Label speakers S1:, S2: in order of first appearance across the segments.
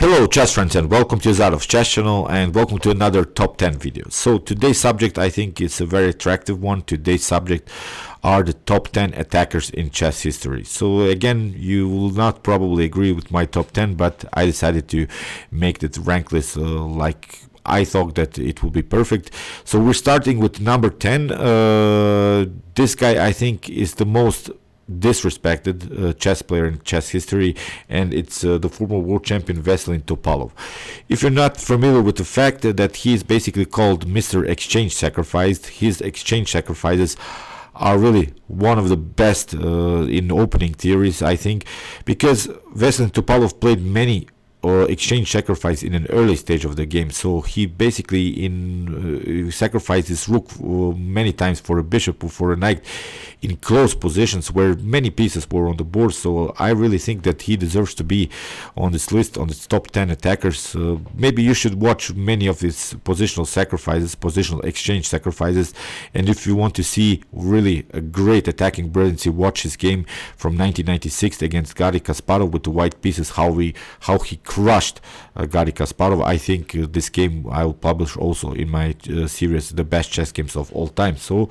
S1: Hello chess friends and welcome to Jozarov's chess channel and welcome to another top 10 video. So today's subject I think is a very attractive one. Today's subject are the top 10 attackers in chess history. So again, you will not probably agree with my top 10, but I decided to make the rank list like I thought that it would be perfect. So we're starting with number 10. This guy I think is the most disrespected chess player in chess history, and it's the former world champion Veselin Topalov. If you're not familiar with the fact that he is basically called Mr. Exchange Sacrifice, his exchange sacrifices are really one of the best in opening theories, I think, because Veselin Topalov played many or exchange sacrifice in an early stage of the game. So he basically sacrificed his rook many times for a bishop or for a knight in close positions where many pieces were on the board. So I really think that he deserves to be on this list, on the top 10 attackers. Maybe you should watch many of his positional sacrifices, positional exchange sacrifices, and if you want to see really a great attacking brilliancy, watch his game from 1996 against Garry Kasparov with the white pieces, how he crushed Garry Kasparov. I think this game I will publish also in my series, the best chess games of all time. So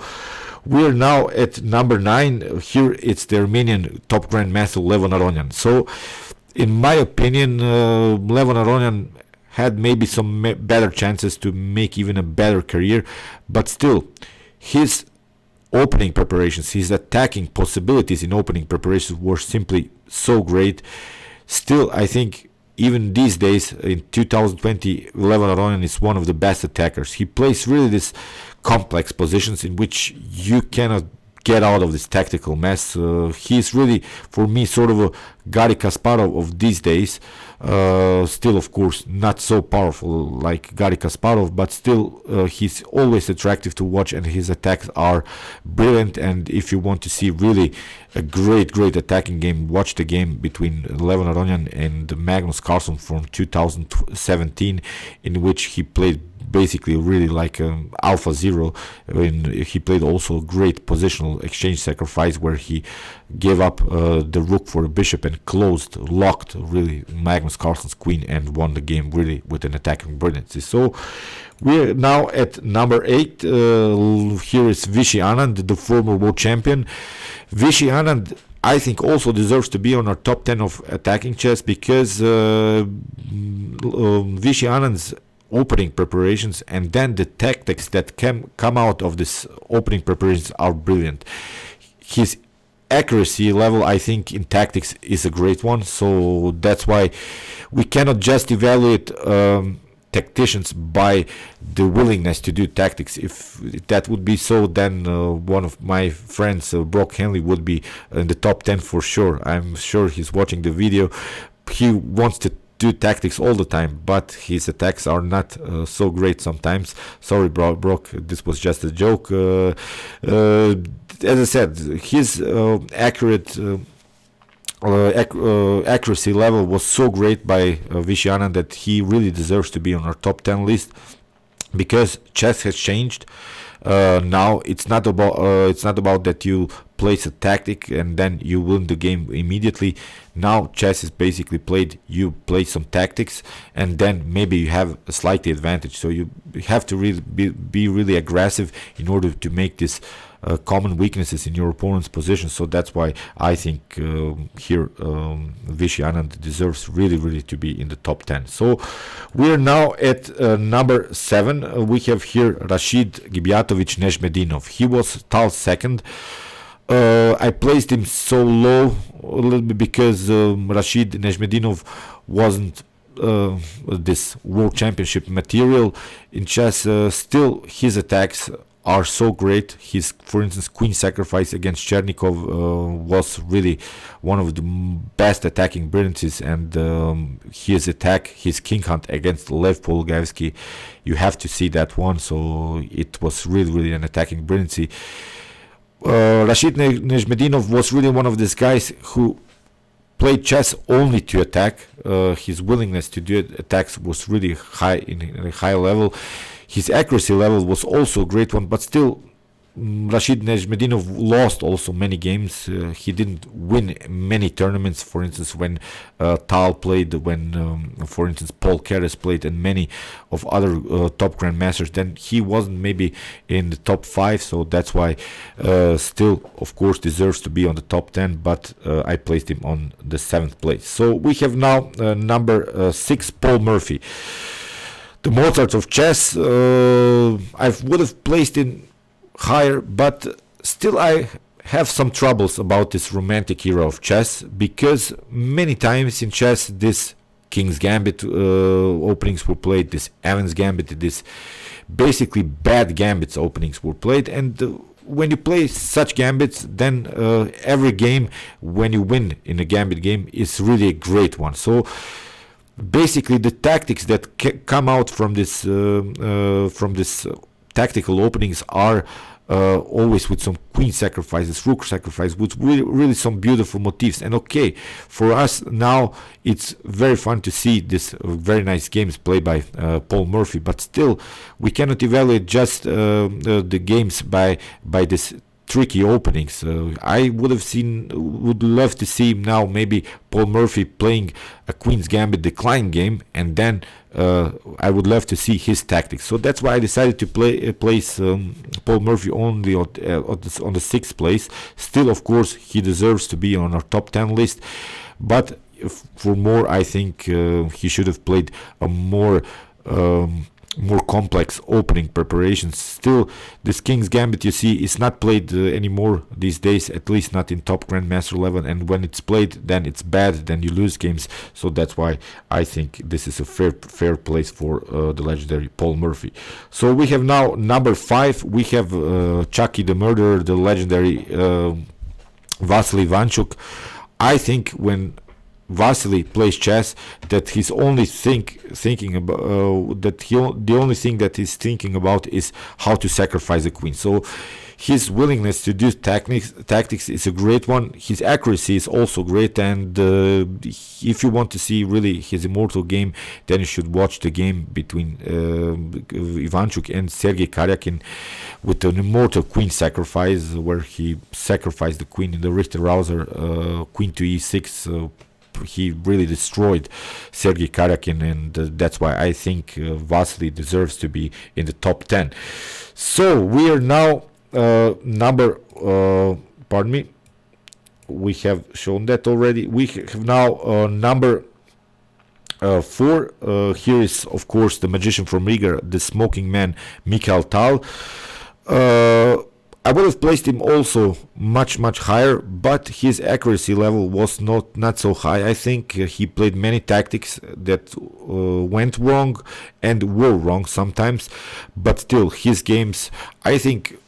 S1: we're now at number 9. Here it's the Armenian top grandmaster Levin Aronian. So in my opinion, Levin Aronian had maybe some better chances to make even a better career, but still his opening preparations, his attacking possibilities in opening preparations were simply so great. Still, I think even these days in 2020, Levin Aronian is one of the best attackers. He plays really this complex positions in which you cannot get out of this tactical mess. He's really, for me, sort of a Garry Kasparov of these days. Still, of course, not so powerful like Garry Kasparov, but still he's always attractive to watch and his attacks are brilliant. And if you want to see really a great attacking game, watch the game between Levin Aronian and Magnus Carlsen from 2017, in which he played basically really like Alpha Zero. He played also a great positional exchange sacrifice where he gave up the rook for a bishop and locked really Magnus Carlsen's queen and won the game really with an attacking brilliancy. So we're now at number 8. Here is Vishy Anand, the former world champion. Vishy Anand, I think, also deserves to be on our top 10 of attacking chess because Vishy Anand's opening preparations and then the tactics that come out of this opening preparations are brilliant. His accuracy level, I think, in tactics is a great one, so that's why we cannot just evaluate tacticians by the willingness to do tactics. If that would be so, then one of my friends, Brock Henley, would be in the top 10 for sure. I'm sure he's watching the video. He wants to do tactics all the time, but his attacks are not so great sometimes. Sorry, Brock, this was just a joke. As I said, his accuracy level was so great by Vishy Anand that he really deserves to be on our top 10 list, because chess has changed. Now it's not about that you place a tactic and then you win the game immediately. Now chess is basically played, you play some tactics and then maybe you have a slight advantage. So you have to really be really aggressive in order to make this common weaknesses in your opponent's position. So that's why I think here Vishy Anand deserves really to be in the top 10. So we're now at number 7. We have here Rashid Gibiatovich Nejmedinov. He was Tal's second. I placed him so low a little bit because Rashid Nejmedinov wasn't this world championship material in chess. Still, his attacks are so great. His, for instance, queen sacrifice against Chernikov was really one of the best attacking brilliancies, and his king hunt against Lev Polugavsky, you have to see that one. So it was really an attacking brilliancy. Rashid Nejmedinov was really one of these guys who played chess only to attack. His willingness to do attacks was really high, in a high level. His accuracy level was also a great one, but still Rashid Nejmedinov lost also many games. He didn't win many tournaments. For instance, when Tal played, when, for instance, Paul Keres played, and many of other top grandmasters, then he wasn't maybe in the top 5. So that's why still, of course, deserves to be on the top 10. But I placed him on the 7th place. So we have now number 6, Paul Murphy. The Mozart of chess. I would have placed in higher, but still I have some troubles about this romantic era of chess, because many times in chess this King's Gambit openings were played, this Evans Gambit, this basically bad gambits openings were played, and when you play such gambits, then every game when you win in a gambit game is really a great one. So basically the tactics that come out from this tactical openings are always with some queen sacrifices, rook sacrifice, with really some beautiful motifs. And okay, for us now it's very fun to see this very nice games played by Paul Murphy, but still we cannot evaluate just the games by this tricky openings. I would love to see now maybe Paul Murphy playing a Queen's Gambit decline game, and then I would love to see his tactics. So that's why I decided to place Paul Murphy only on the 6th place. Still, of course, he deserves to be on our top 10 list, but for more, I think he should have played a more complex opening preparations. Still, this King's Gambit, you see, is not played anymore these days, at least not in top Grandmaster 11, and when it's played, then it's bad, then you lose games. So that's why I think this is a fair place for the legendary Paul Murphy. So we have now number 5, we have Chucky the Murderer, the legendary Vasily Ivanchuk. I think when Vasily plays chess, that he's only thinking about the only thing that he's thinking about is how to sacrifice the queen. So his willingness to do tactics is a great one. His accuracy is also great, and if you want to see really his immortal game, then you should watch the game between Ivanchuk and Sergei Karyakin with an immortal queen sacrifice, where he sacrificed the queen in the Richter-Rauser, queen to e6. He really destroyed Sergei Karyakin, and that's why I think Vasily deserves to be in the top 10. So we are now we have shown that already. We have now number 4. Here is, of course, the magician from Riga, the smoking man, Mikhail Tal. I would have placed him also much higher, but his accuracy level was not so high. I think he played many tactics that went wrong and were wrong sometimes, but still his games, I think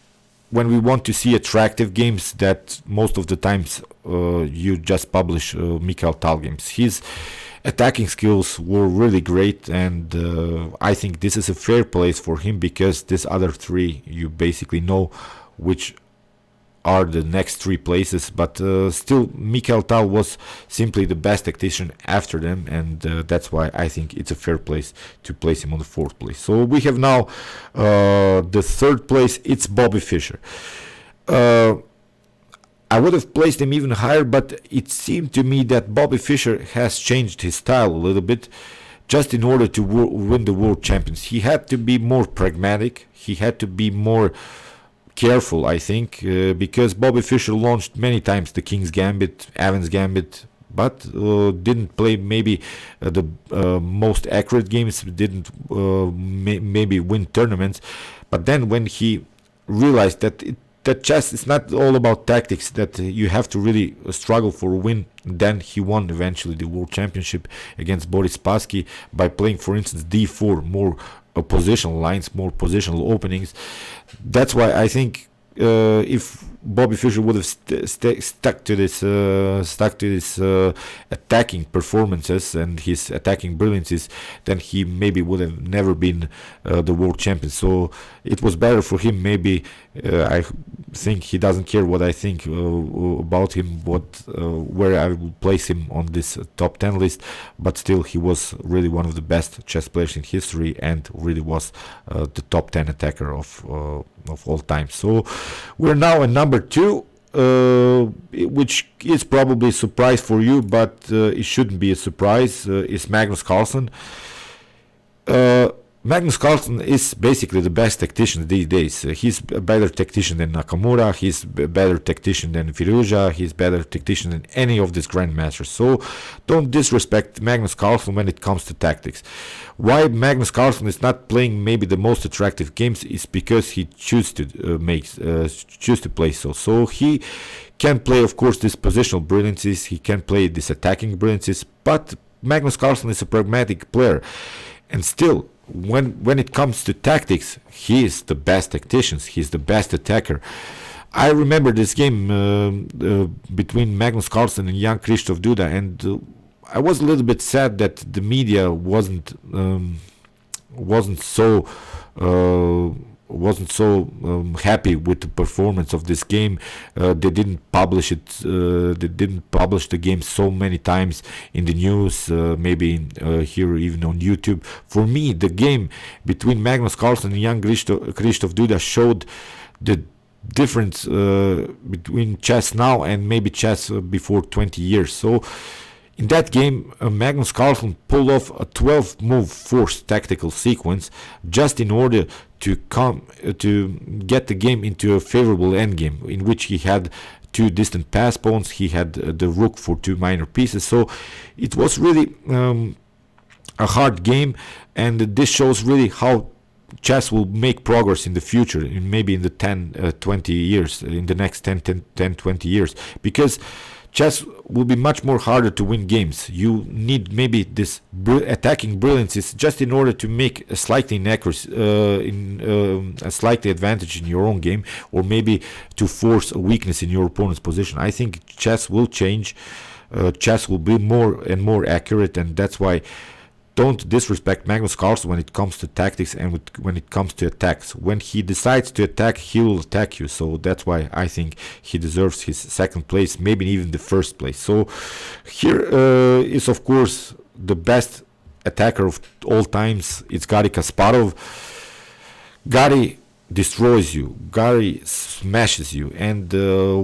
S1: when we want to see attractive games, that most of the times you just publish Mikhail Tal games. His attacking skills were really great, and I think this is a fair place for him, because these other 3 you basically know which are the next 3 places, but still Mikhail Tal was simply the best tactician after them, and that's why I think it's a fair place to place him on the 4th place. So we have now the 3rd place, it's Bobby Fischer. I would have placed him even higher, but it seemed to me that Bobby Fischer has changed his style a little bit just in order to win the world champions. He had to be more pragmatic, he had to be more careful, I think, because Bobby Fischer launched many times the King's Gambit, Evans Gambit, but didn't play maybe the most accurate games, didn't maybe win tournaments. But then when he realized that chess is not all about tactics, that you have to really struggle for a win, then he won eventually the world championship against Boris Spassky by playing, for instance, d4, more positional lines, more positional openings. That's why I think if Bobby Fischer would have stuck to this attacking performances and his attacking brilliances, then he maybe would have never been the world champion. So it was better for him. Maybe I think he doesn't care what I think about him, where I will place him on this top 10 list, but still he was really one of the best chess players in history, and really was the top 10 attacker of all time. So we're now at number 2, which is probably a surprise for you, but it shouldn't be a surprise. Is Magnus Carlsen. Magnus Carlsen is basically the best tactician these days. He's a better tactician than Nakamura, he's a better tactician than Firuza, he's a better tactician than any of these grandmasters. So don't disrespect Magnus Carlsen when it comes to tactics. Why Magnus Carlsen is not playing maybe the most attractive games is because he choose to play so. So he can play, of course, these positional brilliancies, he can play these attacking brilliancies, but Magnus Carlsen is a pragmatic player, and still, when it comes to tactics, he is the best tactician, he's the best attacker. I remember this game between Magnus Carlsen and Jan Krzysztof Duda, and I was a little bit sad that the media wasn't so happy with the performance of this game. They didn't publish it. They didn't publish the game so many times in the news, maybe here even on YouTube. For me, the game between Magnus Carlsen and Jan Krzysztof Duda showed the difference between chess now and maybe chess before 20 years. So in that game, Magnus Carlsen pulled off a 12-move forced tactical sequence just in order to get the game into a favorable endgame, in which he had 2 distant pass pawns, he had the rook for 2 minor pieces. So it was really a hard game, and this shows really how chess will make progress in the future, maybe in the 20 years, in the next 20 years, because chess will be much more harder to win games. You need maybe this attacking brilliances just in order to make a slightly inaccuracy, a slightly advantage in your own game, or maybe to force a weakness in your opponent's position. I think chess will change. Chess will be more and more accurate, and that's why don't disrespect Magnus Carlsen when it comes to tactics and when it comes to attacks. When he decides to attack, he will attack you. So that's why I think he deserves his 2nd place, maybe even the 1st place. So here is, of course, the best attacker of all times. It's Garry Kasparov. Garry destroys you. Garry smashes you. And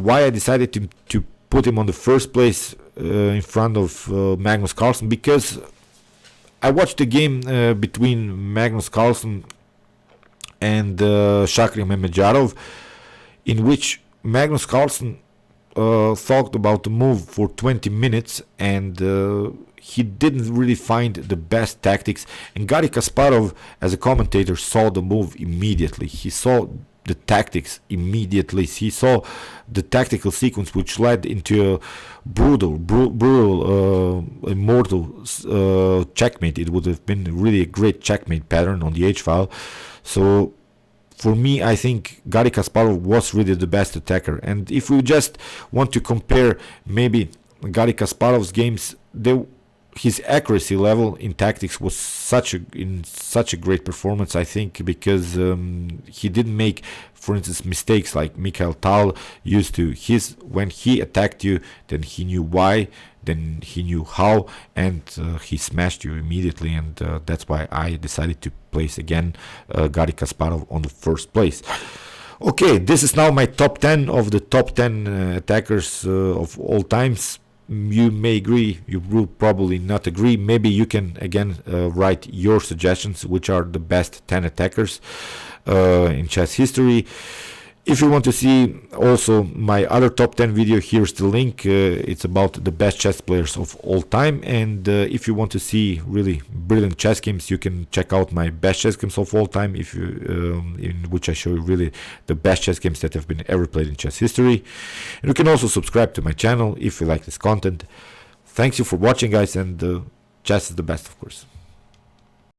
S1: why I decided to put him on the 1st place in front of Magnus Carlsen, because I watched the game between Magnus Carlsen and Shakhriar Mamedyarov, in which Magnus Carlsen thought about the move for 20 minutes, and he didn't really find the best tactics. And Garry Kasparov, as a commentator, saw the move immediately. He saw the tactics immediately. He saw the tactical sequence, which led into a brutal, immortal checkmate. It would have been really a great checkmate pattern on the H-file. So for me, I think Garry Kasparov was really the best attacker. And if we just want to compare maybe Garry Kasparov's games, his accuracy level in tactics was such a great performance, I think, because he didn't make, for instance, mistakes like Mikhail Tal used to. When he attacked you, then he knew why, then he knew how, and he smashed you immediately. And that's why I decided to place again Garry Kasparov on the 1st place. Okay, this is now my top 10 of the top 10 attackers of all times. You may agree, you will probably not agree. Maybe you can again write your suggestions, which are the best 10 attackers in chess history. If you want to see also my other top 10 video, here's the link. It's about the best chess players of all time. And if you want to see really brilliant chess games, you can check out my best chess games of all time, in which I show you really the best chess games that have been ever played in chess history. And you can also subscribe to my channel if you like this content. Thanks you for watching, guys, and chess is the best, of course.